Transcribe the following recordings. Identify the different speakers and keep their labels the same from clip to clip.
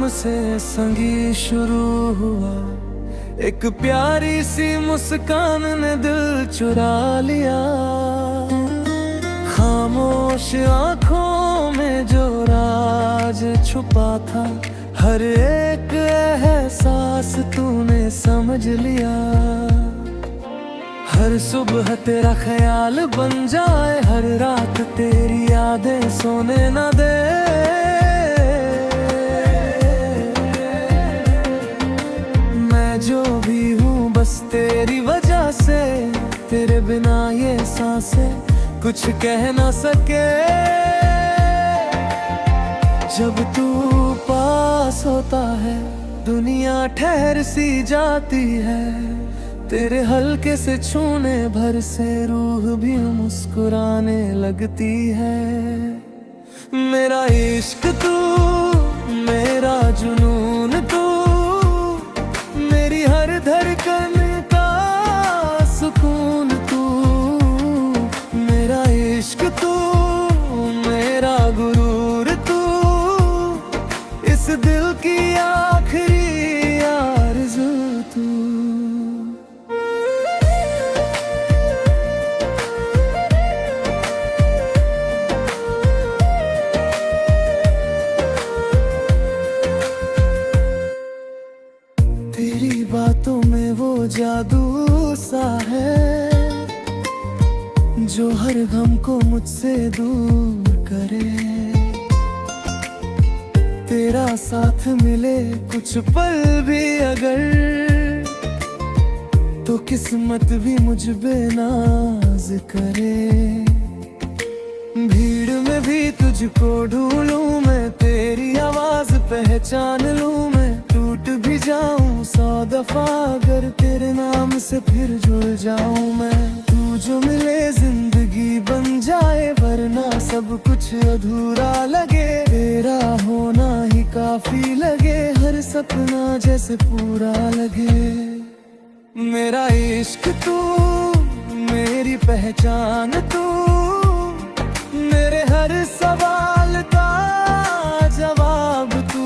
Speaker 1: तुमसे संगी शुरू हुआ, एक प्यारी सी मुस्कान ने दिल चुरा लिया। खामोश आंखों में जो राज छुपा था, हर एक एहसास तूने समझ लिया। हर सुबह तेरा ख्याल बन जाए, हर रात तेरी यादें सोने न दे। मैं जो भी हूँ बस तेरी वजह से, तेरे बिना ये सांसें कुछ कह ना सके। जब तू पास होता है दुनिया ठहर सी जाती है, तेरे हल्के से छूने भर से रूह भी मुस्कुराने लगती है। मेरा इश्क तू, मेरा जुनून तू, मेरी हर धड़कन का सुकून तू। मेरा इश्क तू, मेरा गुरूर तू, इस दिल की आखिरी आरज़ू तू। तेरी बातों में वो जादू सा है, जो हर गम को मुझसे दूर करे। तेरा साथ मिले कुछ पल भी अगर, तो किस्मत भी मुझ पे नाज करे। भीड़ में भी तुझको ढूंढूं मैं, तेरी आवाज पहचान लूं मैं। टूट भी जाऊं 100 दफा अगर, तेरे नाम से फिर जुड़ जाऊं मैं। तू जो मिले जिंदगी बन जाए, वरना सब कुछ अधूरा लगे। तेरा होना ही काफी लगे, हर सपना जैसे पूरा लगे। मेरा इश्क तू, मेरी पहचान तू, मेरे हर सवाल का जवाब तू।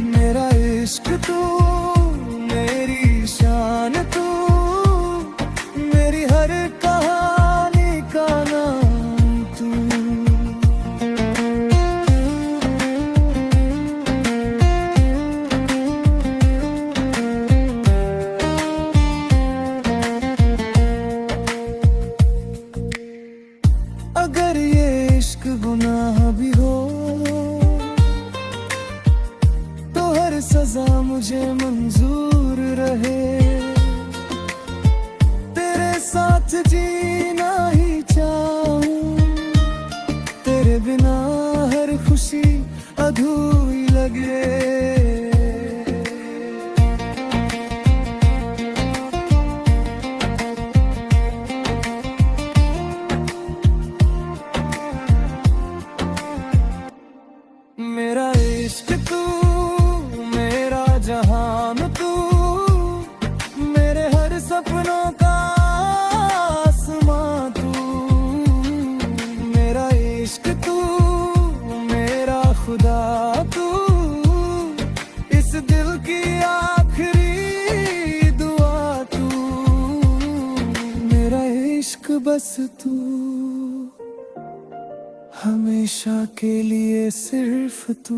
Speaker 1: मेरा इश्क तू, मेरी शान तू, मेरी हर कहानी का नाम तू। अगर ये इश्क गुनाह भी हो, तो हर सजा मुझे मंजूर रहे। तेरे साथ जीना ही चाहूं, तेरे बिना हर खुशी अधूरी लगे। मेरा इश्क तू, मेरा जहान तू, मेरे हर सपनों का आसमां तू। मेरा इश्क तू, मेरा खुदा तू, इस दिल की आखिरी दुआ तू। मेरा इश्क बस तू, हमेशा के लिए सिर्फ तू।